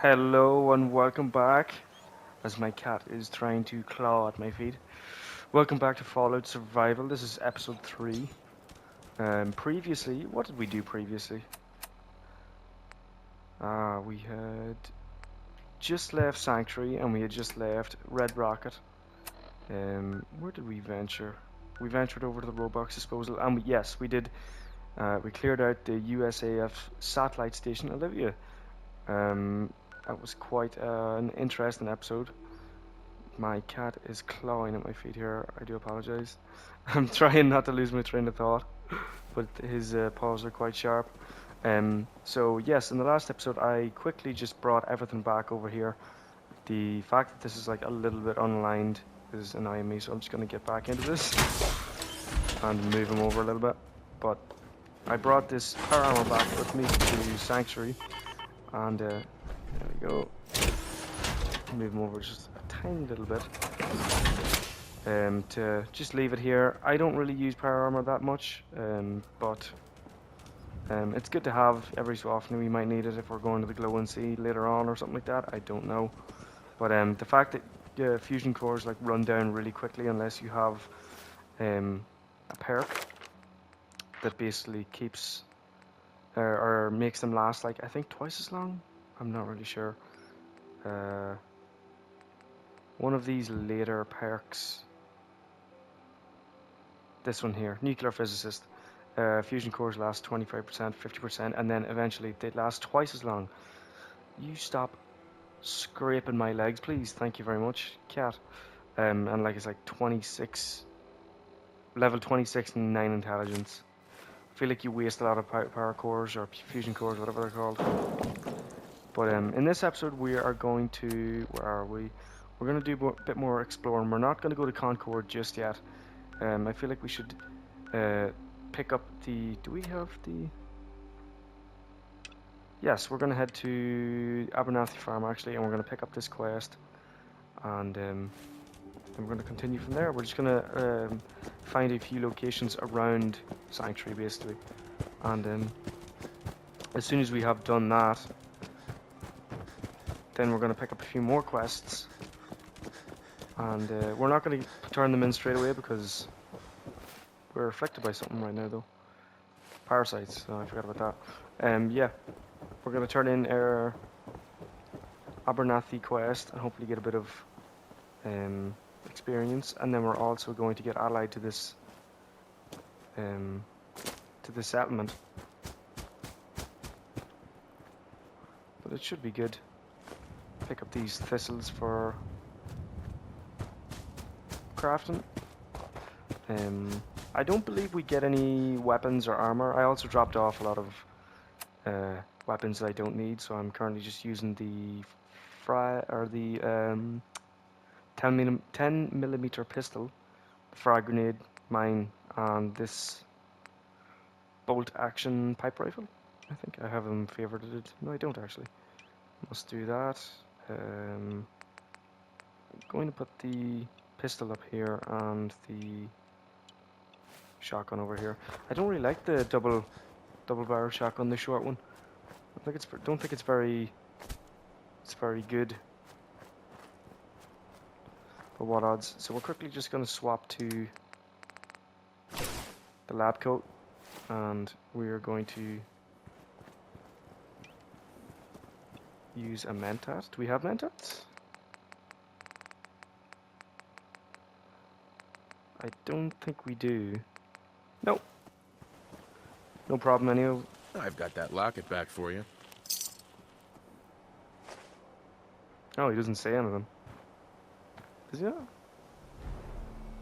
Hello and welcome back, as my cat is trying to claw at my feet. Welcome back to Fallout Survival. This is episode 3. Previously, what did we do previously? We had just left Sanctuary and we had just left Red Rocket. Where did we venture? We ventured over to the Roblox disposal and yes, we did. We cleared out the USAF satellite station, Olivia. That was quite an interesting episode. My cat is clawing at my feet here. I do apologize. I'm trying not to lose my train of thought, but his paws are quite sharp. So yes, in the last episode, I quickly just brought everything back over here. The fact that this is like a little bit unaligned is annoying me, so I'm just gonna get back into this and move him over a little bit. But I brought this power armor back with me to Sanctuary, and there we go. Move him over just a tiny little bit. To just leave it here. I don't really use power armor that much, but it's good to have every so often. We might need it if we're going to the Glowing Sea later on or something like that. I don't know, but the fact that fusion cores like run down really quickly unless you have a perk that basically keeps or makes them last like I think twice as long. I'm not really sure. One of these later perks. This one here, nuclear physicist. Fusion cores last 25%, 50%, and then eventually they last twice as long. You stop scraping my legs, please. Thank you very much, cat. And like it's like 26, level 26 and 9 intelligence. I feel like you waste a lot of power cores or fusion cores, whatever they're called. But in this episode, we are going to, where are we? We're going to do a bit more exploring. We're not going to go to Concord just yet. I feel like we should pick up the... Do we have the... Yes, we're going to head to Abernathy Farm actually, and we're going to pick up this quest. And then we're going to continue from there. We're just going to find a few locations around Sanctuary basically. And as soon as we have done that, then we're going to pick up a few more quests. And we're not going to turn them in straight away because we're afflicted by something right now though. Parasites, oh, I forgot about that. Yeah, we're going to turn in our Abernathy quest and hopefully get a bit of experience, and then we're also going to get allied to this settlement. But it should be good. Pick up these thistles for crafting. I don't believe we get any weapons or armor. I also dropped off a lot of weapons that I don't need, so I'm currently just using the 10 millimeter pistol, the frag grenade, mine, and this bolt action pipe rifle. I think I have them favorited. No, I don't actually. Must do that. I'm going to put the pistol up here and the shotgun over here. I don't really like the double barrel shotgun, the short one. Don't think it's very good. But what odds? So we're quickly just going to swap to the lab coat, and we're going to use a mentat. Do we have mentats? I don't think we do. Nope. No problem, anyway. I've got that locket back for you. Oh, he doesn't say anything. Does he not?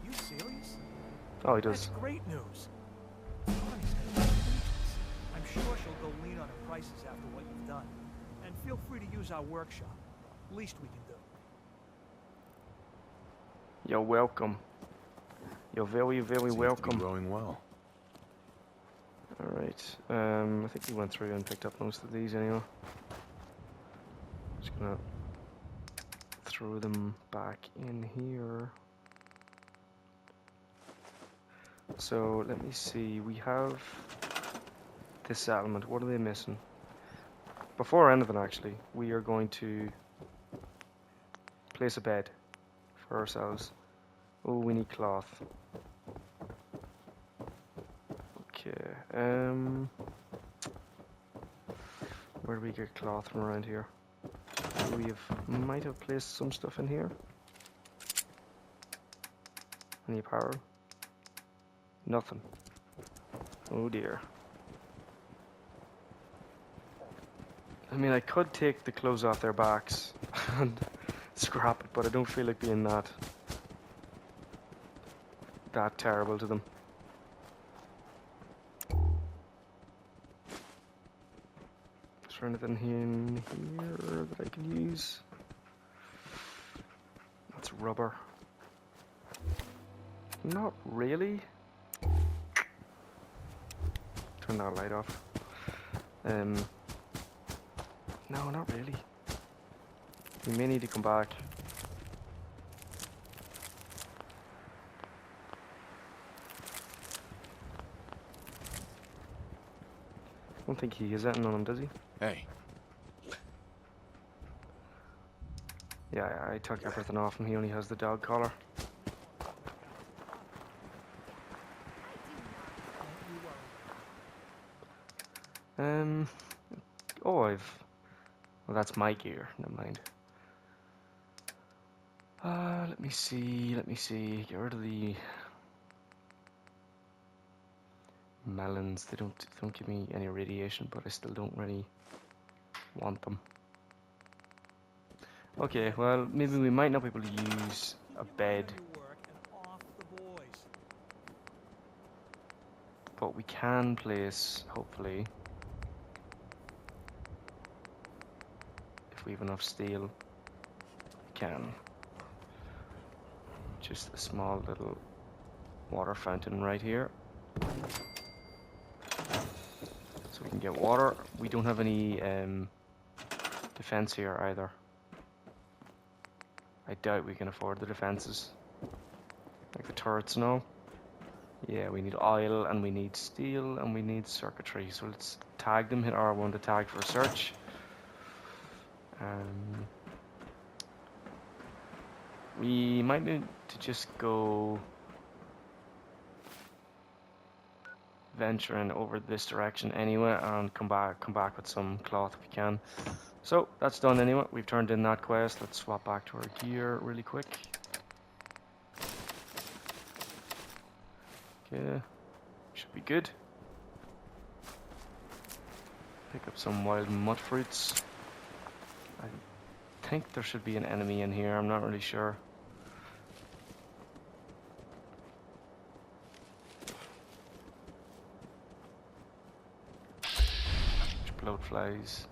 You serious? Oh, he does. That's great news. Connie's gonna be speechless. I'm sure she'll go lean on her prices after what you've done. And feel free to use our workshop. Least we can do. You're welcome. You're very, very Seems welcome. to be growing well. Alright. I think we went through and picked up most of these anyway. Just gonna throw them back in here. So let me see. We have this settlement. What are they missing? before anything actually, we are going to place a bed for ourselves. Oh, we need cloth. Okay, where do we get cloth from around here? Might have placed some stuff in here. Any apparel? Nothing. Oh dear. I mean, I could take the clothes off their backs and scrap it, but I don't feel like being that terrible to them. Is there anything in here that I can use? That's rubber. Not really. Turn that light off. No, not really. We may need to come back. I don't think he has anything on him, does he? Hey, Yeah, I took everything off him. He only has the dog collar. Oh, well, that's my gear. Never mind. Let me see. Get rid of the melons. They don't give me any radiation, but I still don't really want them. Okay, well, maybe we might not be able to use a bed, but we can place, hopefully, if we have enough steel, we can. Just a small little water fountain right here, so we can get water. We don't have any defense here either. I doubt we can afford the defenses, like the turrets and all. Yeah, we need oil, and we need steel, and we need circuitry. So let's tag them, hit R1 to tag for search. We might need to just go venturing over this direction anyway, and come back with some cloth if we can. So that's done anyway. We've turned in that quest. Let's swap back to our gear really quick. Okay, should be good. Pick up some wild mud fruits. I think there should be an enemy in here. I'm not really sure. Bloat flies.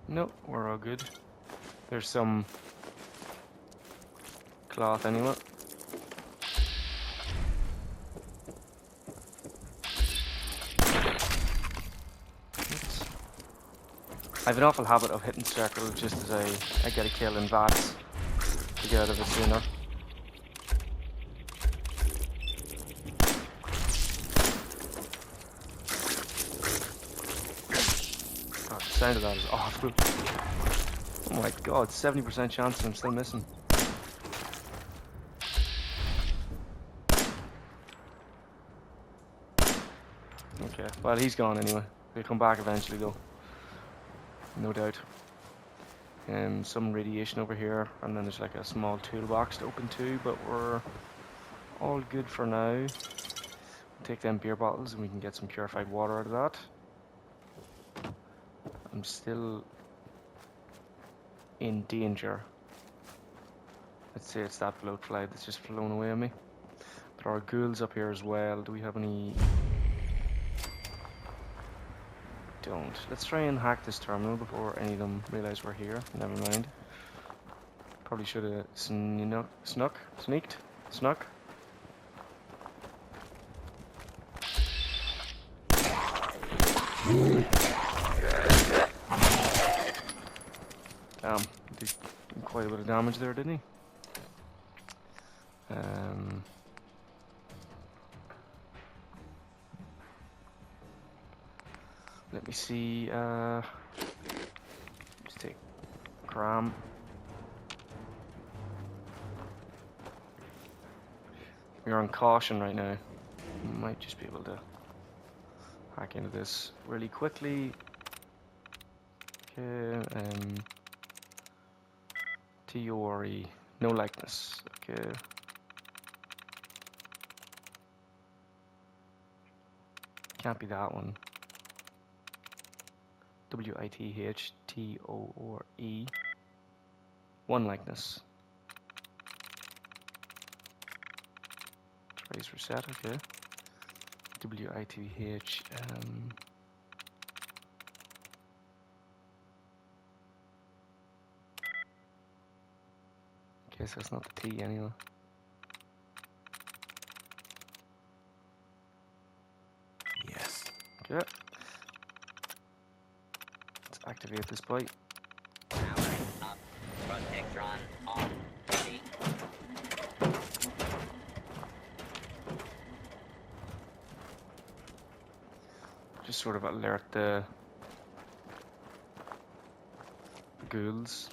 Nope, we're all good. There's some cloth anyway. Oops. I have an awful habit of hitting circle just as I get a kill in VATS to get out of it sooner. Oh, the sound of that is awful. Oh my god, 70% chance I'm still missing. Okay, well he's gone anyway. He'll come back eventually though. No doubt. Some radiation over here, and then there's like a small toolbox to open too, but we're all good for now. We'll take them beer bottles and we can get some purified water out of that. I'm still in danger. Let's say it's that bloat fly that's just flown away on me. There are ghouls up here as well. Do we have any? Don't. Let's try and hack this terminal before any of them realize we're here. Never mind. Probably should have sneaked. Did quite a bit of damage there, didn't he? Let me see. Let's take Cram. We're on caution right now. Might just be able to hack into this really quickly. Okay, T-O-R-E, no likeness. Okay. Can't be that one. W-I-T-H-T-O-R-E. One likeness. Trace reset, okay. W-I-T-H, okay, so it's not the T anyway. Yes. Okay. Let's activate this plate. Powering up. Protectron on. Ready. Just sort of alert the ghouls,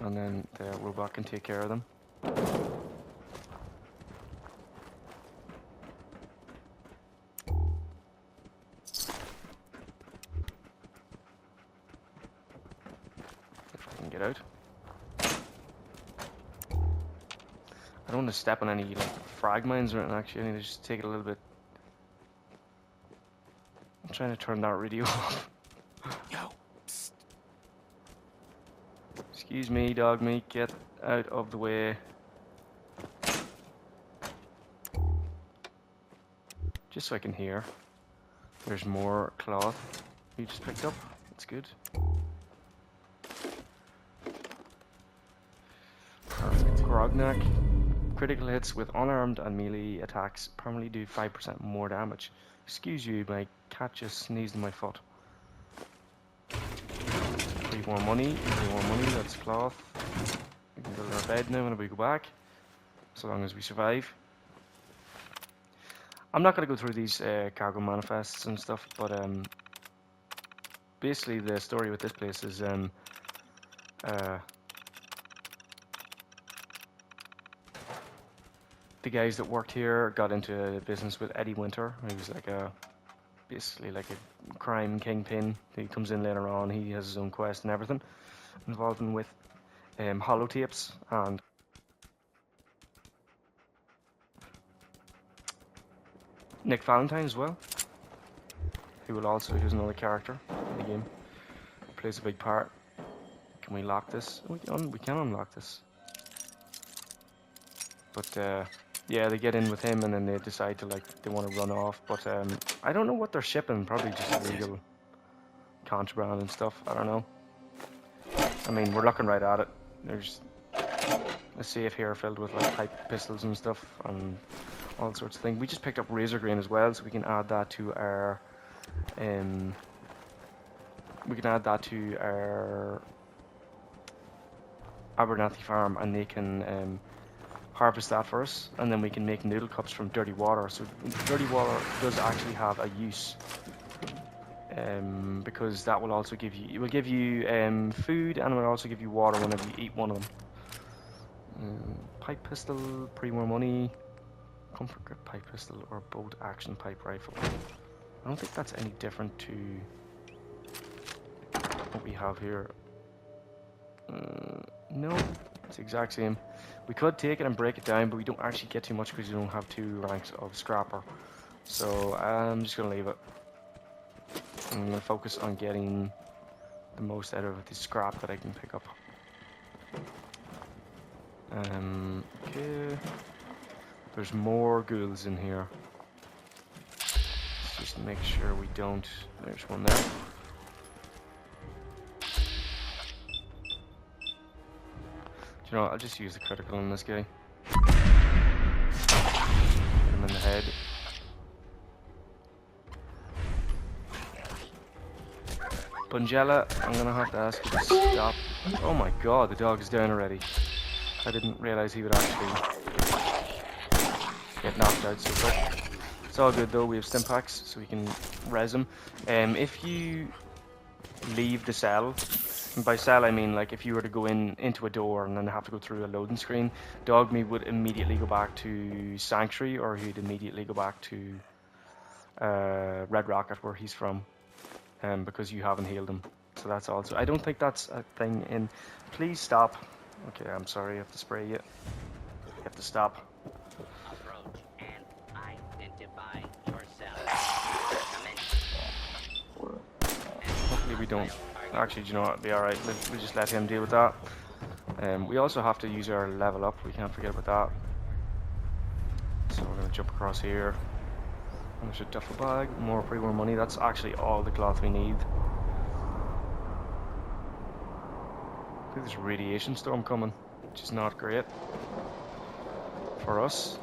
and then the robot can take care of them. If I can get out. I don't want to step on any like frag mines or anything. Actually, I need to just take it a little bit. I'm trying to turn that radio off. Yo. Psst. Excuse me, dog meat, get out of the way. Just so I can hear. There's more cloth we just picked up. That's good. Perfect. Grognak. Critical hits with unarmed and melee attacks permanently do 5% more damage. Excuse you, my cat just sneezed in my foot. 3 more money, that's cloth. We can build our bed now when we go back, so long as we survive. I'm not going to go through these cargo manifests and stuff, but basically the story with this place is the guys that worked here got into business with Eddie Winter. He was like basically like a crime kingpin. He comes in later on. He has his own quest and everything, involving with holotapes and Nick Valentine as well, who's another character in the game. Plays a big part. Can we lock this? We can unlock this. But yeah, they get in with him and then they decide to they want to run off. But I don't know what they're shipping. Probably just illegal contraband and stuff. I don't know. I mean, we're looking right at it. There's a safe here filled with like pipe pistols and stuff and all sorts of things. We just picked up razor grain as well, so we can add that to our Abernathy farm, and they can harvest that for us, and then we can make noodle cups from dirty water. So dirty water does actually have a use, because that will also give you food, and it will also give you water whenever you eat one of them. Pipe pistol, 3 more money. Comfort grip pipe pistol or bolt action pipe rifle. I don't think that's any different to what we have here. No, it's the exact same. We could take it and break it down, but we don't actually get too much because you don't have 2 ranks of scrapper. So I'm just going to leave it. I'm going to focus on getting the most out of the scrap that I can pick up. Okay. There's more ghouls in here. Let's just make sure we don't... There's one there. Do you know what? I'll just use the critical on this guy. Hit him in the head. Bungella, I'm gonna have to ask you to stop. Oh my god, the dog is down already. I didn't realize he would actually get knocked out so quick. It's all good though, we have stim packs so we can res him. If you leave the cell. And by cell I mean like if you were to go into a door and then have to go through a loading screen, Dogmeat would immediately go back to Sanctuary, or he'd immediately go back to Red Rocket where he's from, because you haven't healed him. So that's also, I don't think that's a thing in, please stop. Okay, I'm sorry, I have to spray you. You have to stop. Approach and identify yourself. Come in. Hopefully we don't. Actually, do you know what? It'll be alright. We'll just let him deal with that. We also have to use our level up. We can't forget about that. So we're going to jump across here. And there's a duffel bag. More pre-war money. That's actually all the cloth we need. I think there's a radiation storm coming, which is not great for us.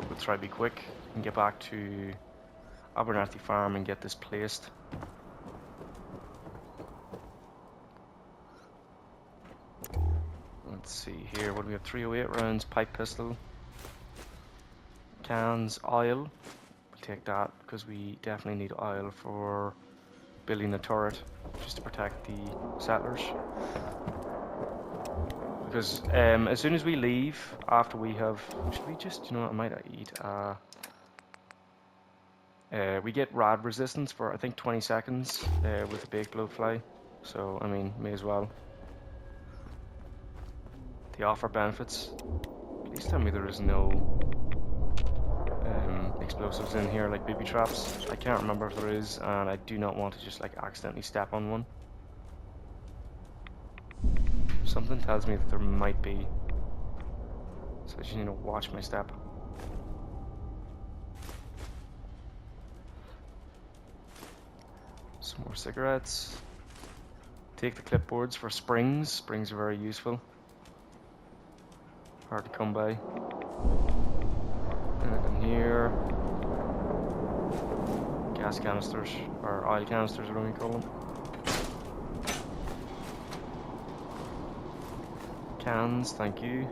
We'll try to be quick and get back to Abernathy Farm and get this placed. Let's see here, what do we have? 308 rounds, pipe pistol, cans, oil. We'll take that because we definitely need oil for building a turret, just to protect the settlers. Because as soon as we leave, after we have, should we just, you know what, I might eat, we get rad resistance for I think 20 seconds with the baked bloatfly, so I mean, may as well. The offer benefits. Please tell me there is no explosives in here like booby traps. I can't remember if there is, and I do not want to just like accidentally step on one. Something tells me that there might be, so I just need to watch my step. Some more cigarettes. Take the clipboards for springs. Springs are very useful. Hard to come by. Anything here? Gas canisters, or oil canisters, whatever you call them. Cans, thank you.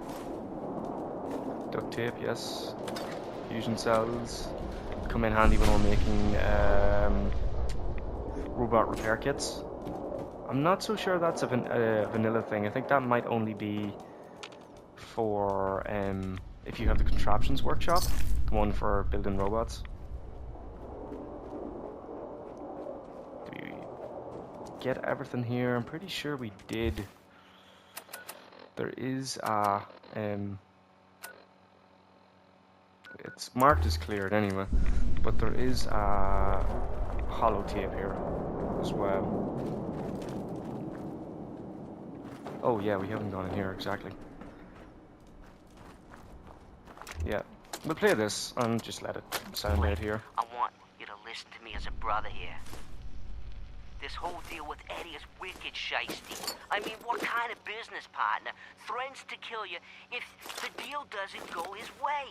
Duct tape, yes. Fusion cells. Come in handy when we're making robot repair kits. I'm not so sure that's a vanilla thing. I think that might only be for if you have the contraptions workshop, the one for building robots. Do we get everything here? I'm pretty sure we did. There is a it's marked as cleared anyway, but there is a holotape here as well. Oh yeah, we haven't gone in here exactly. Yeah, we'll play this and just let it sound out here. I want you to listen to me as a brother here. This whole deal with Eddie is wicked shiesty. I mean, what kind of business partner threatens to kill you if the deal doesn't go his way?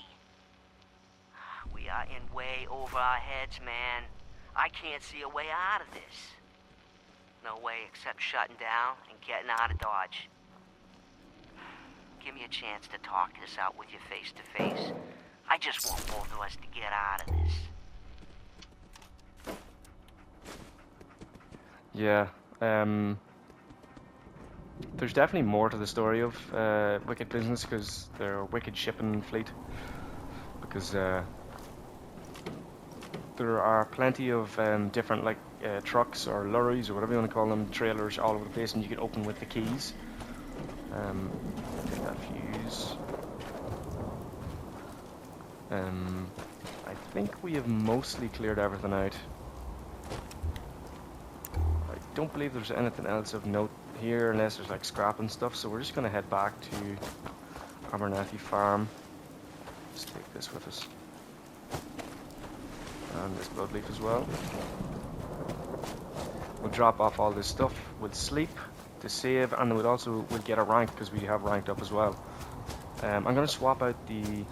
We are in way over our heads, man. I can't see a way out of this. No way except shutting down and getting out of Dodge. Give me a chance to talk this out with you face to face. I just want both of us to get out of this. Yeah, there's definitely more to the story of Wicked Business, because they're a wicked shipping fleet. Because there are plenty of different like trucks or lorries or whatever you want to call them, trailers all over the place, and you can open with the keys. Take that fuse. I think we have mostly cleared everything out. I don't believe there's anything else of note here unless there's like scrap and stuff, so we're just going to head back to Abernathy Farm. Let's take this with us. And this bloodleaf as well. We'll drop off all this stuff, we'll sleep to save, and then we'll get a rank because we have ranked up as well. I'm going to swap out the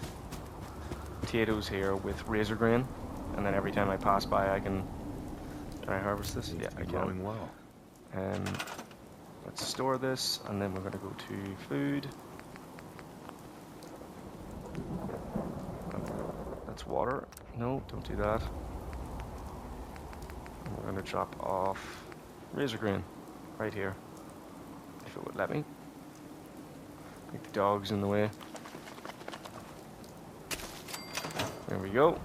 potatoes here with razor grain, and then every time I pass by I can I harvest this? Yeah, I can. Growing well. Let's store this, and then we're going to go to food. That's water. No, don't do that. We're going to drop off razor grain, right here. If it would let me. I think the dog's in the way. There we go.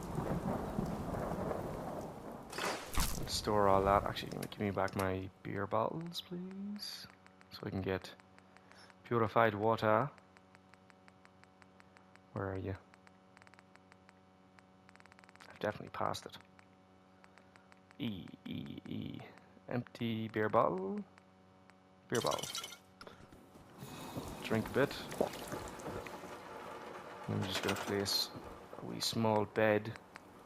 Let's store all that. Actually, give me back my beer bottles, please, so I can get purified water. Where are you? I've definitely passed it. E. Empty beer bottle. Beer bottle. Drink a bit. I'm just gonna place a wee small bed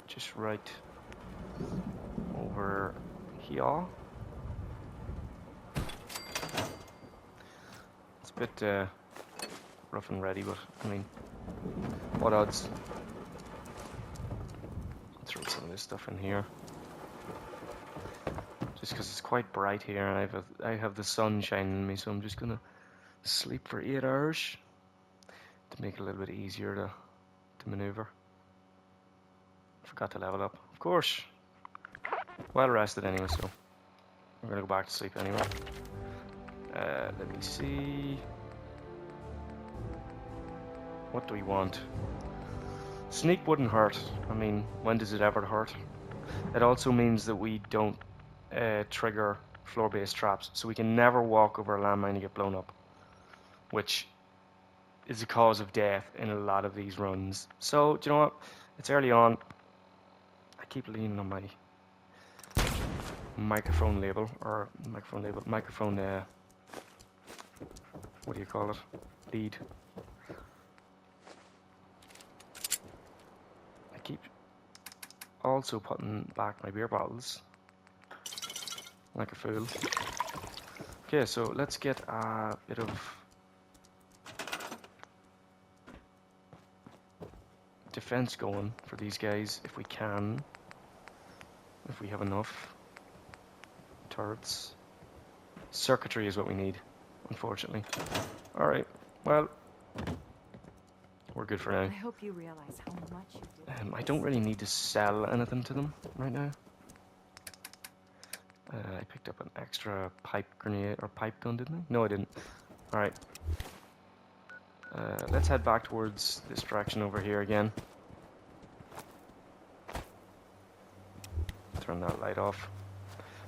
just right over here. It's a bit rough and ready, but I mean, what odds? Throw some of this stuff in here, just because it's quite bright here, and I have the sun shining on me, so I'm just gonna sleep for 8 hours to make it a little bit easier to maneuver. Forgot to level up, of course. Well rested anyway, so I'm gonna go back to sleep anyway. Let me see. What do we want? Sneak wouldn't hurt. I mean, when does it ever hurt? It also means that we don't trigger floor-based traps, so we can never walk over a landmine and get blown up, which is a cause of death in a lot of these runs. So, do you know what? It's early on. I keep leaning on my microphone, what do you call it? Lead. I keep also putting back my beer bottles like a fool. Okay, so let's get a bit of defense going for these guys if we can, if we have enough turrets. Circuitry is what we need, unfortunately. Alright, well, we're good for I now. hope you realize how much you did. I don't really need to sell anything to them right now. I picked up an extra pipe grenade or pipe gun, didn't I? No, I didn't. Alright. Let's head back towards this direction over here again. Turn that light off,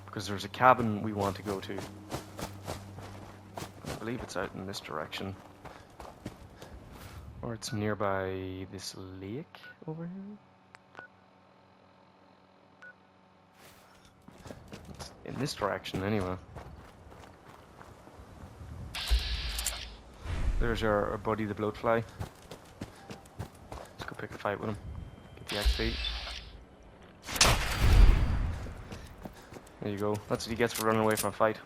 because there's a cabin we want to go to. I believe it's out in this direction, or it's nearby this lake over here. It's in this direction anyway. There's our buddy the bloatfly. Let's go pick a fight with him. Get the XP. There you go. That's what he gets for running away from a fight.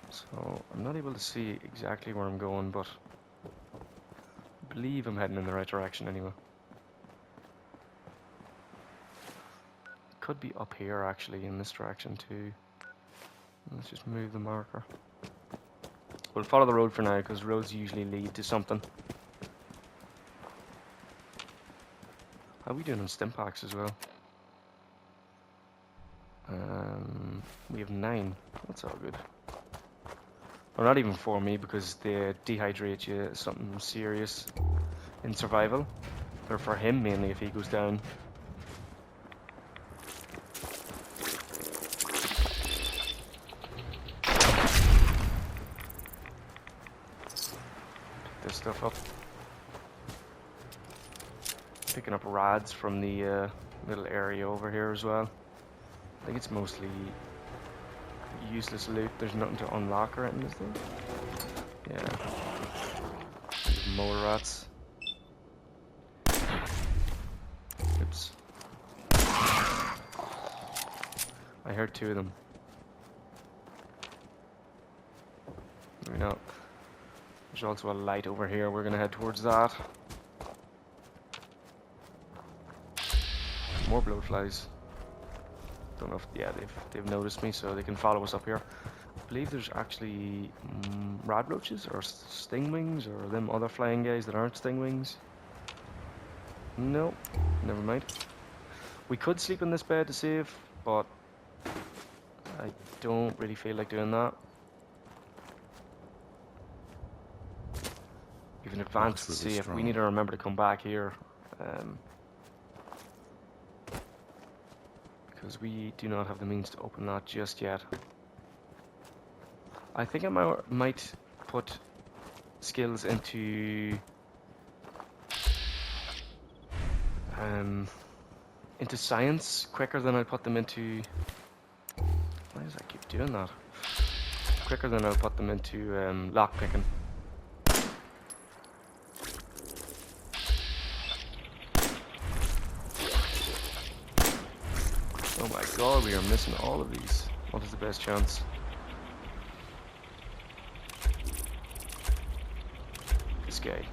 So, I'm not able to see exactly where I'm going, but I believe I'm heading in the right direction anyway. Could be up here actually, in this direction too. Let's just move the marker. We'll follow the road for now, because roads usually lead to something. How are we doing on stim packs as well? We have 9. That's all good. Or not even for me, because they dehydrate you, something serious in survival. Or for him mainly if he goes down. Pick this stuff up. Picking up rods from the little area over here as well. I think it's mostly useless loot. There's nothing to unlock or anything, is there? Yeah. Mole rats. Oops. I heard 2 of them. Maybe not. There's also a light over here. We're gonna head towards that. More bloatflies. Don't know if, yeah, they've noticed me, so they can follow us up here. I believe there's actually radroaches or stingwings or them other flying guys that aren't stingwings. No, never mind. We could sleep in this bed to save but I don't really feel like doing that. Even advance to Looks really see if we strong. need to remember to come back here. Because we do not have the means to open that just yet. I think I might put skills into science quicker than I put them into. Why does I keep doing that? Quicker than I'll put them into lockpicking. Oh my god, we are missing all of these. What is the best chance? This guy.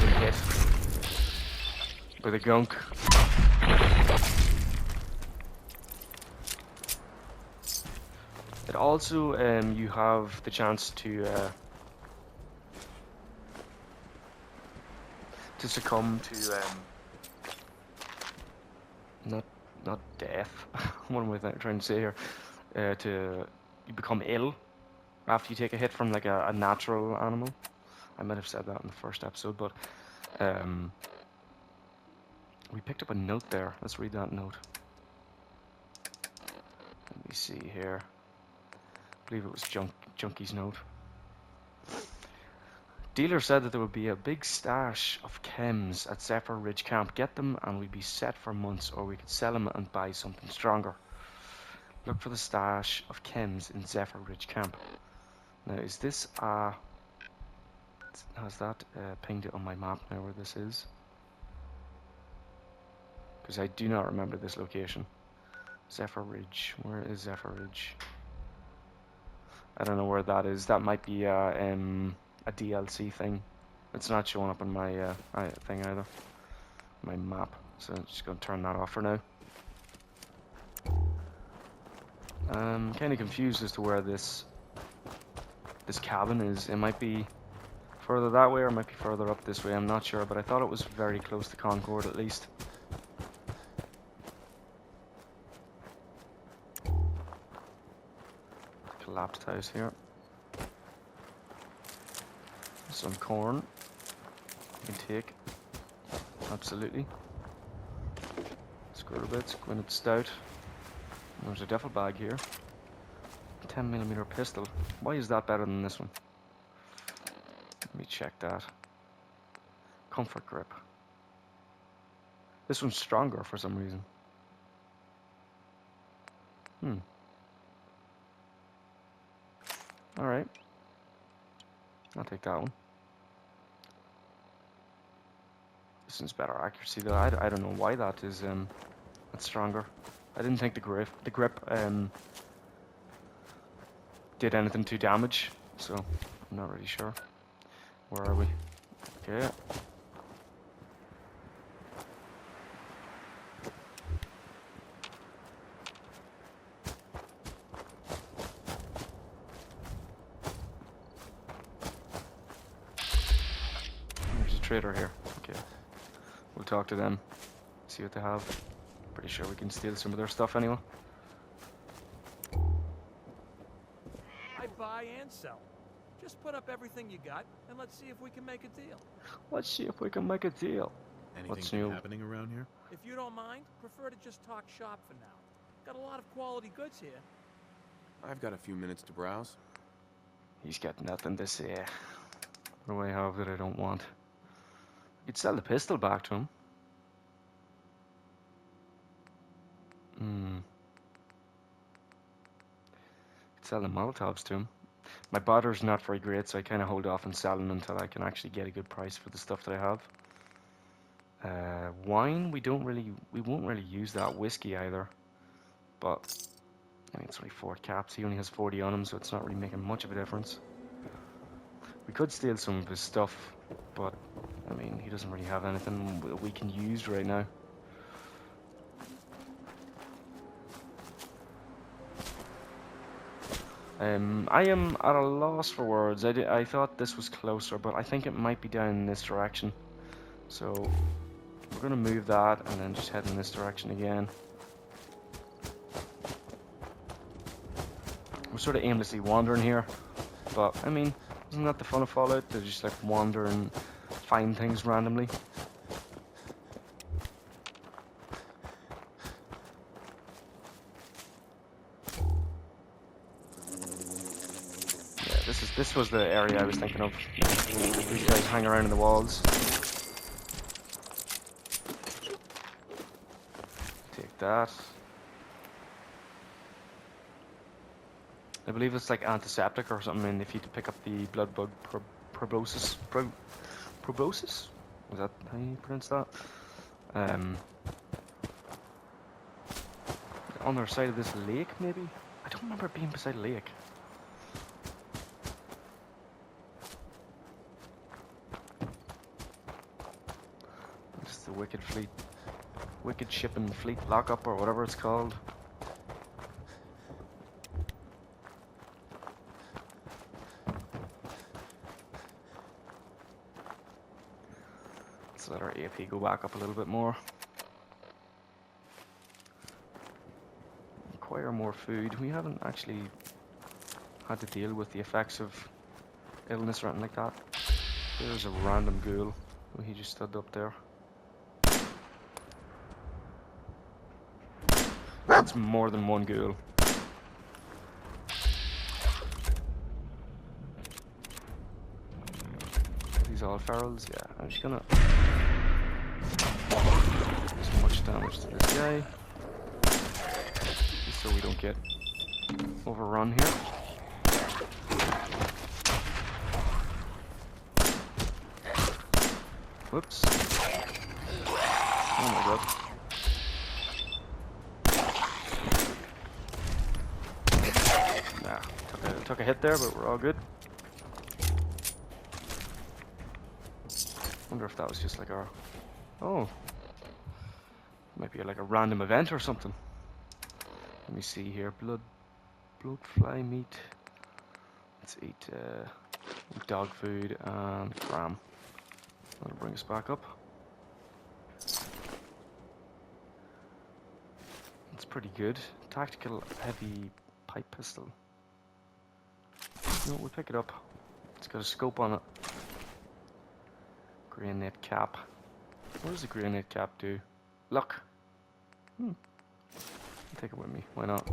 Been hit with a gunk. It also, you have the chance to succumb to not death. What am I trying to say here? You become ill after you take a hit from like a natural animal. I might have said that in the first episode, but we picked up a note there. Let's read that note. Let me see here. I believe it was Junkie's note. Dealer said that there would be a big stash of chems at Zephyr Ridge Camp. Get them and we'd be set for months, or we could sell them and buy something stronger. Look for the stash of chems in Zephyr Ridge Camp. Now, is this has that pinged it on my map now where this is? Because I do not remember this location. Zephyr Ridge. Where is Zephyr Ridge? I don't know where that is. That might be a DLC thing. It's not showing up on my thing either. My map. So I'm just going to turn that off for now. I'm kind of confused as to where this cabin is. It might be further that way or it might be further up this way. I'm not sure, but I thought it was very close to Concord at least. Collapsed house here. Some corn. You can take. Absolutely. Squirrel bits, Gwynedd Stout. There's a duffel bag here. 10mm pistol. Why is that better than this one? Let me check that. Comfort grip. This one's stronger for some reason. Alright. I'll take that one. This one's better accuracy though. I don't know why that is that's stronger. I didn't think the grip did anything to damage, so I'm not really sure. Where are we? Okay. There's a trader here. Okay. We'll talk to them. See what they have. Pretty sure we can steal some of their stuff anyway. I buy and sell. Just put up everything you got, and let's see if we can make a deal. Let's see if we can make a deal. Anything What's been new? happening around here? If you don't mind, prefer to just talk shop for now. Got a lot of quality goods here. I've got a few minutes to browse. He's got nothing to say. What do I have that I don't want? You'd sell the pistol back to him. Could sell the Molotovs to him. My barter's not very great, so I kind of hold off on selling until I can actually get a good price for the stuff that I have. Wine, we won't really use that. Whiskey either. But I mean, it's only 4 caps. He only has 40 on him, so it's not really making much of a difference. We could steal some of his stuff, but I mean, he doesn't really have anything we can use right now. I am at a loss for words. I thought this was closer, but I think it might be down in this direction. So we're gonna move that and then just head in this direction again. We're sort of aimlessly wandering here, but I mean, isn't that the fun of Fallout? To just like wander and find things randomly. Yeah, this was the area I was thinking of. These guys hang around in the walls. Take that. I believe it's like antiseptic or something, and if you pick up the blood bug proboscis, proboscis? Is that how you pronounce that? On the other side of this lake, maybe? I don't remember it being beside a lake. This is the Wicked Ship and Fleet Lockup, or whatever it's called. Let's let our AP go back up a little bit more. Acquire more food. We haven't actually had to deal with the effects of illness or anything like that. There's a random ghoul. Oh, he just stood up there. That's more than one ghoul. These all ferals? Yeah, I'm just gonna do as much damage to this guy, just so we don't get overrun here. Whoops. Oh my god. Nah, took a hit there, but we're all good. Wonder if that was just like our... Oh. Might be like a random event or something. Let me see here. Blood fly meat. Let's eat dog food and cram. That'll bring us back up. That's pretty good. Tactical heavy pipe pistol. No, we'll pick it up. It's got a scope on it. Grenade cap. What does the grenade cap do? Look. I'll take it with me. Why not?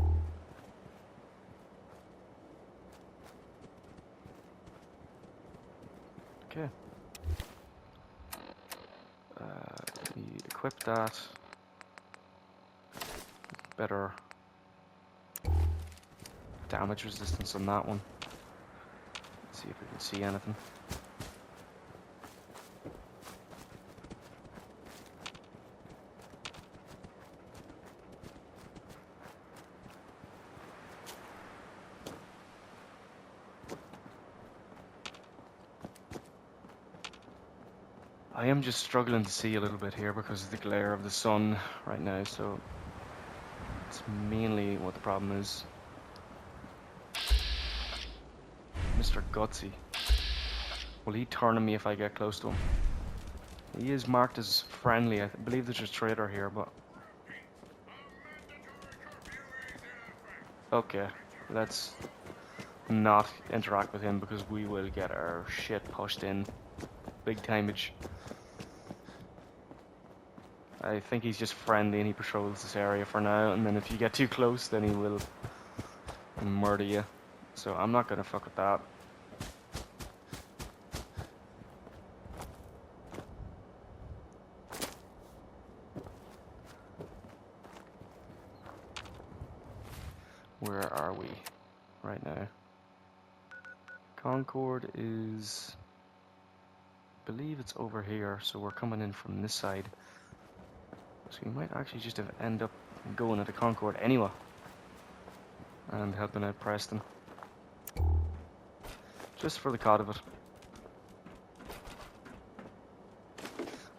Okay. We equip that. Better damage resistance on that one. Let's see if we can see anything. I am just struggling to see a little bit here because of the glare of the sun right now, so it's mainly what the problem is. Mr. Gutsy. Will he turn on me if I get close to him? He is marked as friendly. I believe there's a trader here, but... Okay, let's not interact with him because we will get our shit pushed in. Big timeage. I think he's just friendly and he patrols this area for now, and then if you get too close then he will murder you. So I'm not gonna fuck with that. Where are we right now? Concord is... I believe it's over here, so we're coming in from this side. So we might actually just end up going into Concord anyway. And helping out Preston. Just for the cod of it.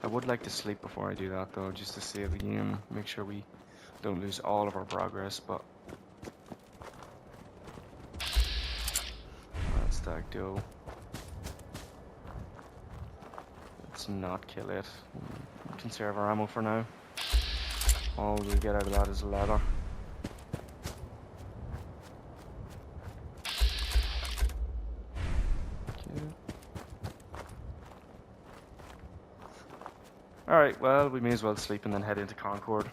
I would like to sleep before I do that though, just to save the game. Make sure we don't lose all of our progress, but... That's that dough. Let's not kill it. Conserve our ammo for now. All we get out of that is leather. Alright, well, we may as well sleep and then head into Concord.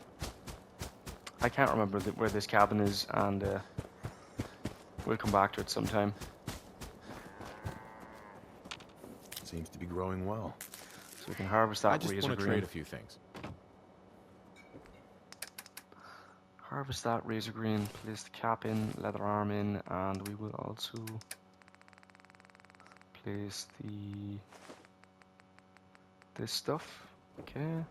I can't remember where this cabin is, and we'll come back to it sometime. Seems to be growing well. So we can harvest that I just razor want to green. trade a few things. Harvest that razor green, place the cap in, leather arm in, and we will also place this stuff. Okay.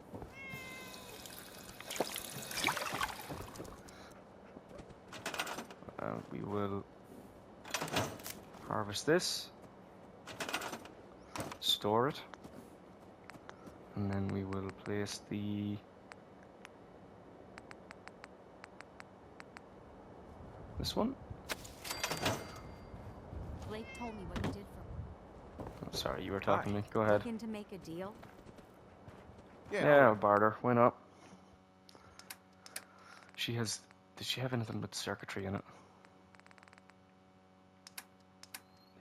We will harvest this, store it, and then we will place this one. Blake told me what you did for Oh, sorry, you were talking to me. Go ahead. looking to make a deal. Yeah, barter. Why not? Did she have anything with circuitry in it? I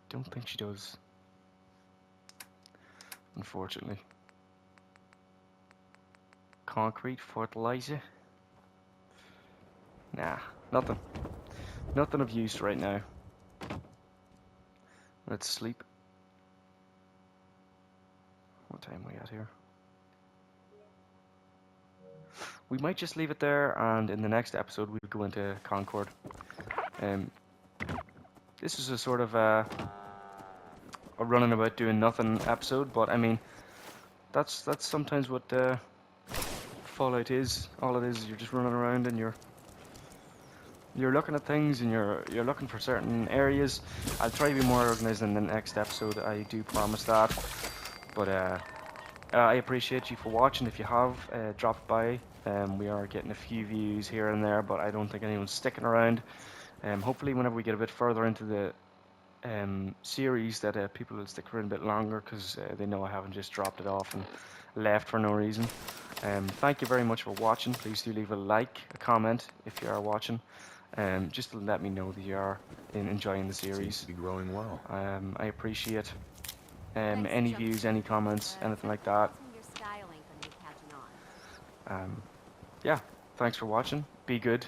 don't think she does. Unfortunately. Concrete fertilizer? Nah, nothing. Nothing of use right now. Let's sleep. What time are we at here? We might just leave it there, and in the next episode we'll go into Concord. This is a sort of a running about doing nothing episode, but I mean, that's sometimes what Fallout is. All it is you're just running around and you're looking at things and you're looking for certain areas. I'll try to be more organized in the next episode, I do promise that. But I appreciate you for watching. If you have dropped by, we are getting a few views here and there, but I don't think anyone's sticking around. Hopefully whenever we get a bit further into the series that people will stick around a bit longer, because they know I haven't just dropped it off and left for no reason. Thank you very much for watching. Please do leave a like, a comment if you are watching, just to let me know that you are enjoying the Seems series. to be growing well. I appreciate Thanks for any jumping views, in. any comments, anything like that. Your style ain't gonna be catching on. Yeah, thanks for watching. Be good.